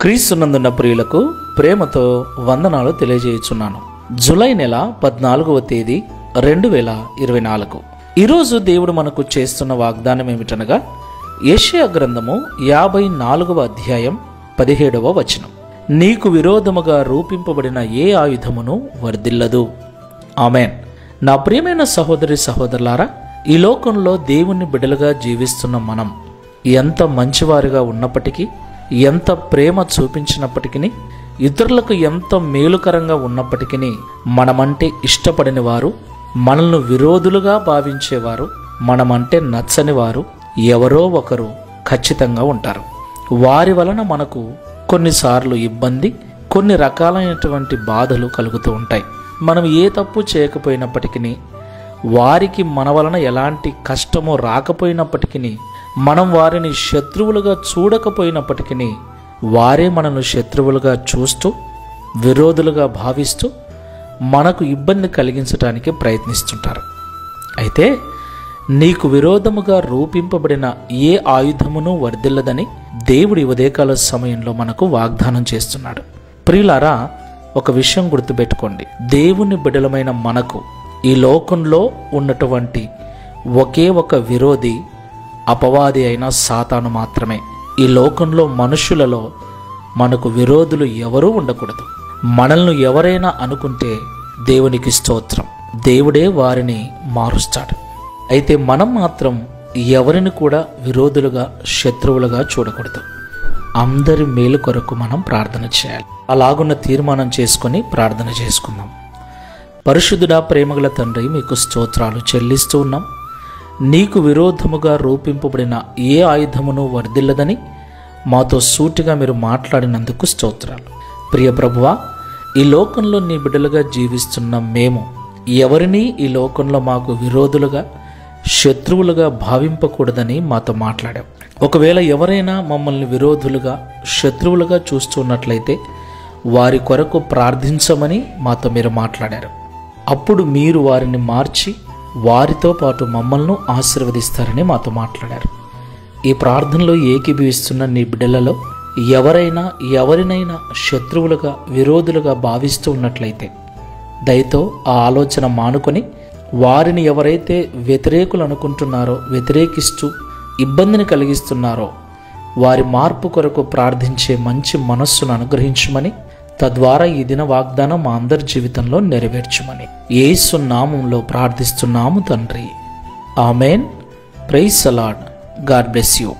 క్రీస్తునందున్న ప్రియులకు ప్రేమతో వందనాలు తెలియజేయుచున్నాను. జూలై నెల 14వ తేదీ 2024. ఈరోజు దేవుడు మనకు చేస్తున్న వాగ్దానం ఏమిటనగా యెషయా గ్రంథము 54వ అధ్యాయం 17వ వచనం. నీకు విరోధముగా రూపింపబడిన ఏ ఆయుధమును వర్ధిల్లదు. ఆమెన్. నా ప్రియమైన సహోదరి సహోదరులారా, ఈ లోకంలో దేవుని బిడ్డలుగా జీవిస్తున్న మనం ఎంత మంచివారిగా ఉన్నప్పటికీ, ఎంత ప్రేమ చూపించినప్పటికీ, ఇతరులకు ఎంత మేలుకరంగా ఉన్నప్పటికీ, మనమంటే ఇష్టపడిన వారు, మనల్ని విరోధులుగా భావించేవారు, మనమంటే నచ్చని వారు ఎవరో ఒకరు ఖచ్చితంగా ఉంటారు. వారి వలన మనకు కొన్నిసార్లు ఇబ్బంది, కొన్ని రకాలైనటువంటి బాధలు కలుగుతూ ఉంటాయి. మనం ఏ తప్పు చేయకపోయినప్పటికీ, వారికి మన వలన ఎలాంటి కష్టమో రాకపోయినప్పటికీ, మనం వారిని శత్రువులుగా చూడకపోయినప్పటికీ, వారే మనల్ని శత్రువులుగా చూస్తూ, విరోధులుగా భావిస్తూ మనకు ఇబ్బంది కలిగించడానికి ప్రయత్నిస్తుంటారు. అయితే నీకు విరోధముగా రూపింపబడిన ఏ ఆయుధమును వర్ధిల్లదని దేవుడి ఉదయకాల సమయంలో మనకు వాగ్దానం చేస్తున్నాడు. ప్రియులారా, ఒక విషయం గుర్తుపెట్టుకోండి. దేవుని బిడ్డలమైన మనకు ఈ లోకంలో ఉన్నటువంటి ఒకే ఒక విరోధి అపవాది అయిన సాతాను మాత్రమే. ఈ లోకంలో మనుషులలో మనకు విరోధులు ఎవరూ ఉండకూడదు. మనల్ని ఎవరైనా అనుకుంటే దేవునికి స్తోత్రం, దేవుడే వారిని మారుస్తాడు. అయితే మనం మాత్రం ఎవరిని కూడా విరోధులుగా, శత్రువులుగా చూడకూడదు. అందరి మేలు కొరకు మనం ప్రార్థన చేయాలి. అలాగున్న తీర్మానం చేసుకొని ప్రార్థన చేసుకుందాం. పరిశుద్ధుడా, ప్రేమగల తండ్రి, మీకు స్తోత్రాలు చెల్లిస్తూ ఉన్నాం. నీకు విరోధముగా రూపింపబడిన ఏ ఆయుధమును వర్ధిల్లదని మాతో సూటిగా మీరు మాట్లాడినందుకు స్తోత్రాలు. ప్రియ ప్రభువా, ఈ లోకంలో నీ బిడ్డలుగా జీవిస్తున్న మేము ఎవరినీ ఈ లోకంలో మాకు విరోధులుగా, శత్రువులుగా భావింపకూడదని మాతో మాట్లాడాం. ఒకవేళ ఎవరైనా మమ్మల్ని విరోధులుగా, శత్రువులుగా చూస్తున్నట్లయితే వారి కొరకు ప్రార్థించమని మాతో మీరు మాట్లాడారు. అప్పుడు మీరు వారిని మార్చి వారితో పాటు మమ్మల్ని ఆశీర్వదిస్తారని మాతో మాట్లాడారు. ఈ ప్రార్థనలో ఏకీభవిస్తున్న నీ బిడ్డలలో ఎవరినైనా శత్రువులుగా, విరోధులుగా భావిస్తూ ఉన్నట్లయితే దయతో ఆ ఆలోచన మానుకొని, వారిని ఎవరైతే వ్యతిరేకులు అనుకుంటున్నారో, వ్యతిరేకిస్తూ ఇబ్బందిని కలిగిస్తున్నారో, వారి మార్పు కొరకు ప్రార్థించే మంచి మనస్సును అనుగ్రహించమని, తద్వారా ఈ దిన వాగ్దానం మా అందరి జీవితంలో నెరవేర్చమని యేసు నామములో ప్రార్థిస్తున్నాము తండ్రి. Amen. Praise the Lord. God bless you.